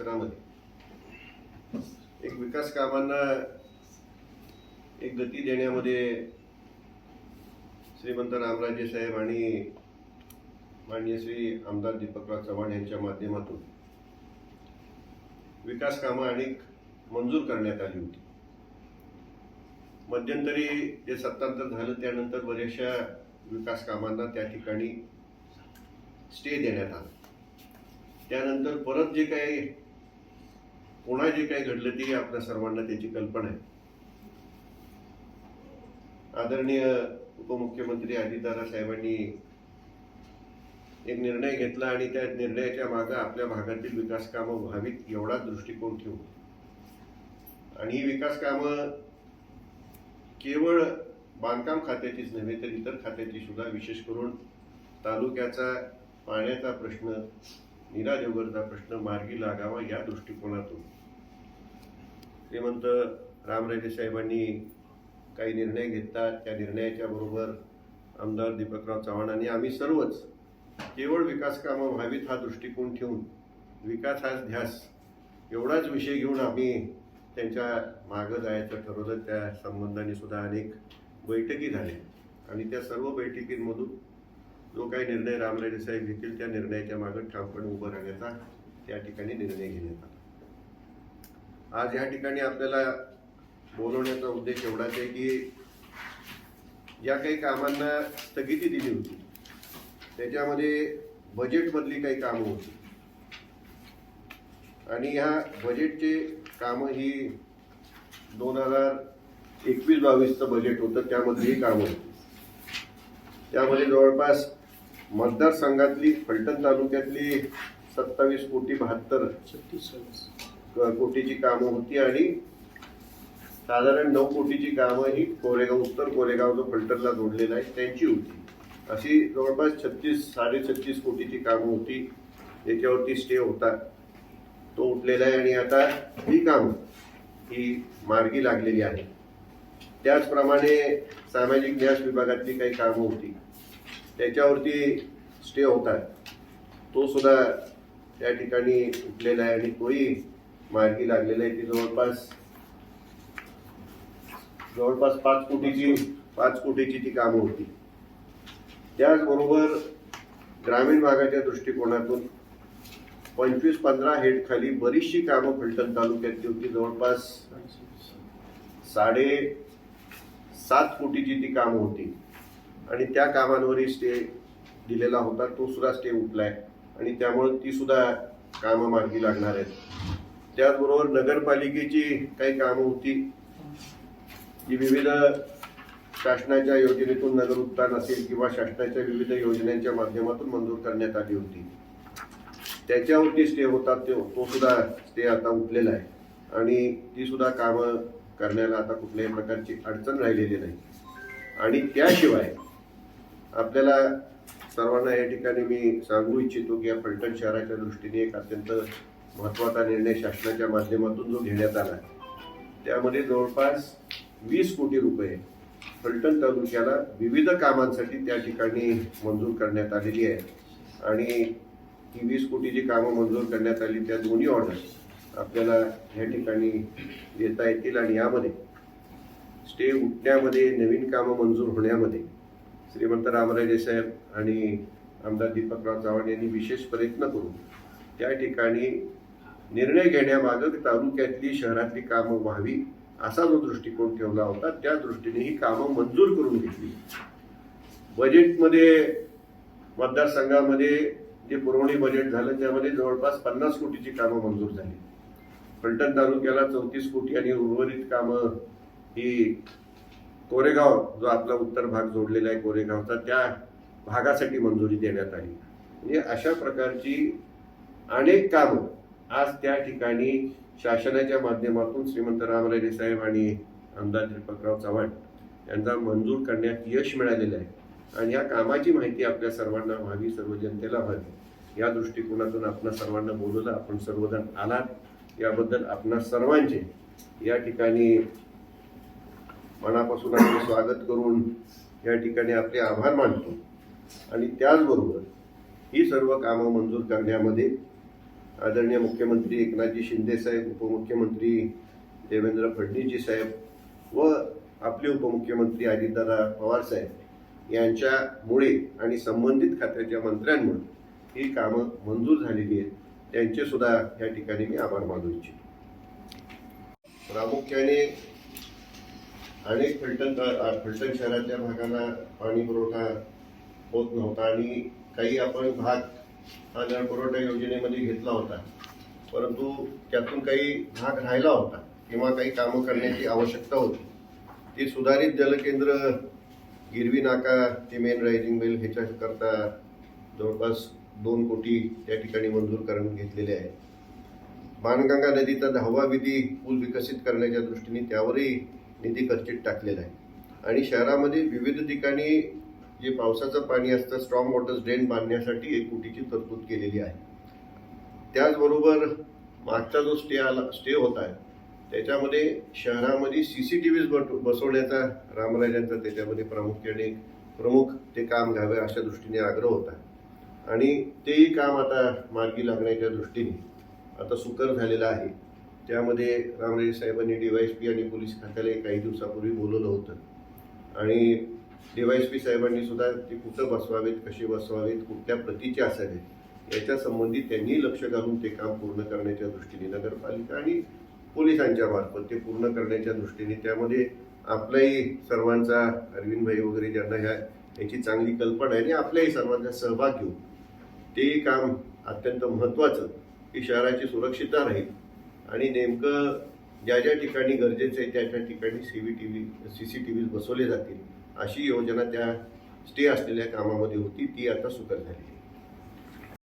परिसरामध्ये एक विकास कामांना एक गती देण्यामध्ये श्रीमंत रामराजे साहेब आणि माननीय श्री आमदार दीपकराव चव्हाण यांच्या माध्यमातून विकास कामं अनेक मंजूर करण्यात आली होती. मध्यंतरी जे सत्तांतर झालं त्यानंतर बऱ्याचशा विकास कामांना त्या ठिकाणी स्टे देण्यात आला. त्यानंतर परत जे काही पुन्हा जे काही घडलं ते आपल्या सर्वांना त्याची कल्पना आहे. आदरणीय उपमुख्यमंत्री अजितदादा साहेबांनी एक निर्णय घेतला आणि त्या निर्णयाच्या मागे आपल्या भागातील विकास कामं व्हावीत एवढा दृष्टिकोन ठेवून आणि ही विकास कामं केवळ बांधकाम खात्याचीच नव्हे तर इतर खात्याची सुद्धा, विशेष करून तालुक्याचा पाण्याचा प्रश्न, नीरा देवगरचा प्रश्न मार्गी लागावा या दृष्टिकोनातून श्रीमंत रामराजे साहेबांनी काही निर्णय घेतला. त्या निर्णयाच्या बरोबर आमदार दीपकराव चव्हाण आणि आम्ही सर्वच केवळ विकास कामं व्हावीत हा दृष्टिकोन ठेवून विकास हा ध्यास एवढाच विषय घेऊन आम्ही त्यांच्या मागं जायचं ठरवलं. त्या संबंधाने सुद्धा अनेक बैठकी झाल्या आणि त्या सर्व बैठकींमधून जो काही निर्णय रामराजे साहेब घेतील त्या निर्णयाच्या मागे ठामपणे उभं राहण्याचा त्या ठिकाणी निर्णय घेण्यात आला. आज या ठिकाणी आपल्याला बोलवण्याचा उद्देश एवढाच आहे की ज्या काही कामांना स्थगिती दिली होती त्याच्यामध्ये बजेटमधली काही कामं होती आणि ह्या बजेटचे कामं ही 2021-22चं बजेट होतं, त्यामधली कामं होती. त्यामध्ये जवळपास मतदारसंघातली फलटण तालुक्यातली 27,72 कोटीची कामं होती आणि साधारण 9 कोटीची कामं ही कोरेगाव, उत्तर कोरेगाव जो फलटणला जोडलेला आहे त्यांची होती. अशी जवळपास 36-36 कोटीची कामं होती. याच्यावरती स्टे होता, तो उठलेला आहे आणि आता ही कामं ही मार्गी लागलेली आहे. त्याचप्रमाणे सामाजिक न्याय विभागातली काही कामं होती त्याच्यावरती स्टे होता, तो सुद्धा त्या ठिकाणी उठलेला आहे आणि तोही मार्गी लागलेला आहे. ती जवळपास 5 कोटीची ती कामं होती. त्याचबरोबर ग्रामीण भागाच्या दृष्टिकोनातून 25-15 हेड खाली बरीचशी कामं फलटण तालुक्यातली होती. जवळपास 7.5 कोटीची ती कामं होती आणि त्या कामांवरही स्टे दिलेला होता, तो सुद्धा स्टे उठलाय आणि त्यामुळे ती सुद्धा कामं मार्गी लागणार आहेत. त्याचबरोबर नगरपालिकेची काही कामं होती जी विविध शासनाच्या योजनेतून नगर उत्थान असेल किंवा शासनाच्या विविध योजनांच्या माध्यमातून मंजूर करण्यात आली होती, त्याच्यावरती स्टे होता, तो सुद्धा स्टे आता उठलेला आहे आणि ती सुद्धा कामं करण्याला आता कुठल्याही प्रकारची अडचण राहिलेली नाही. आणि त्याशिवाय आपल्याला सर्वांना या ठिकाणी मी सांगू इच्छितो की या फलटण शहराच्या दृष्टीने एक अत्यंत महत्त्वाचा निर्णय शासनाच्या माध्यमातून जो घेण्यात आला त्यामध्ये जवळपास 20 कोटी रुपये फलटण तालुक्याला विविध कामांसाठी त्या ठिकाणी मंजूर करण्यात आलेली आहे. आणि ही 20 कोटीची कामं मंजूर करण्यात आली, त्या दोन्ही ऑर्डर आपल्याला या ठिकाणी देता येतील आणि यामध्ये स्टे उठण्यामध्ये, नवीन कामं मंजूर होण्यामध्ये श्रीमंत रामराजे साहेब आणि आमदार दीपकराव चव्हाण यांनी विशेष प्रयत्न करून त्या ठिकाणी निर्णय घेण्यामागं तालुक्यातली, शहरातली कामं व्हावी असा जो दृष्टिकोन ठेवला होता, त्या दृष्टीने ही कामं मंजूर करून घेतली. बजेटमध्ये मतदारसंघामध्ये जे पुरवणी बजेट झालं त्यामध्ये जवळपास 50 कोटीची कामं मंजूर झाली. फलटण तालुक्याला 34 कोटी आणि उर्वरित कामं ही कोरेगाव, जो आपला उत्तर भाग जोडलेला आहे कोरेगावचा, त्या भागासाठी मंजुरी देण्यात आली. म्हणजे अशा प्रकारची अनेक कामं आज त्या ठिकाणी शासनाच्या माध्यमातून श्रीमंत रामराजे साहेब आणि आमदार दीपकराव चव्हाण यांना मंजूर करण्यात यश मिळालेलं आहे. आणि या कामाची माहिती आपल्या सर्वांना व्हावी, सर्व जनतेला व्हावी या दृष्टिकोनातून आपण सर्वांना बोलवलं. आपण सर्वजण आलात, याबद्दल आपणा सर्वांचे या ठिकाणी मनापासून आपले स्वागत करून या ठिकाणी आपले आभार मानतो. आणि त्याचबरोबर ही सर्व कामं मंजूर करण्यामध्ये आदरणीय मुख्यमंत्री एकनाथजी शिंदे साहेब, उपमुख्यमंत्री देवेंद्र फडणवीसजी साहेब व आपले उपमुख्यमंत्री अजितदादा पवार साहेब यांच्यामुळे आणि संबंधित खात्याच्या मंत्र्यांमुळे ही कामं मंजूर झालेली आहेत. त्यांचे सुद्धा या ठिकाणी मी आभार मानू इच्छितो. प्रामुख्याने अनेक फलटण शहरातल्या भागाला पाणी पुरवठा होत नव्हता आणि काही आपण भाग हा नळ पुरवठा योजनेमध्ये घेतला होता, परंतु त्यातून काही भाग राहिला होता किंवा काही कामं करण्याची आवश्यकता होती. ती सुधारित जलकेंद्र गिरवी नाका ते मेन रायझिंग वेल ह्याच्याकरता जवळपास 2 कोटी त्या ठिकाणी मंजूर करून घेतलेले आहे. बाणगंगा नदीचा 10वा विधी पूल विकसित करण्याच्या दृष्टीने त्यावरही निधी खर्चित टाकलेला आहे. आणि शहरामध्ये विविध ठिकाणी जे पावसाचं पाणी असतं स्ट्रॉंग वॉटर ड्रेन बांधण्यासाठी 1 कोटीची तरतूद केलेली आहे. त्याचबरोबर मागचा जो स्टे होता आहे त्याच्यामध्ये शहरामध्ये CCTVs बसवण्याचा रामराजांचा त्याच्यामध्ये प्रामुख्याने प्रमुख ते काम घ्यावे अशा दृष्टीने आग्रह होता आणि तेही काम आता मार्गी लागण्याच्या दृष्टीने आता सुकर झालेलं आहे. त्यामध्ये रामराजे साहेबांनी DYSP आणि पोलीस खात्याला काही दिवसापूर्वी बोलवलं होतं आणि DYSP साहेबांनी सुद्धा ते कुठं बसवावेत, कसे बसवावेत, कुठल्या प्रतीचे असावेत याच्या संबंधी त्यांनी लक्ष घालून ते काम पूर्ण करण्याच्या दृष्टीने नगरपालिका आणि पोलिसांच्या मार्फत ते पूर्ण करण्याच्या दृष्टीने त्यामध्ये आपलाही सर्वांचा अरविंद भाई वगैरे ज्यांना याची चांगली कल्पना आहे आणि आपल्याही सर्वांचा सहभाग घेऊन तेही काम अत्यंत महत्त्वाचं की शहराची सुरक्षितता राहील आणि नेमकं ज्या ज्या ठिकाणी गरजेचं आहे त्या त्या ठिकाणी CCTVs बसवले जातील अशी योजना त्या स्टे असलेल्या कामामध्ये होती, ती आता सुकर झाली.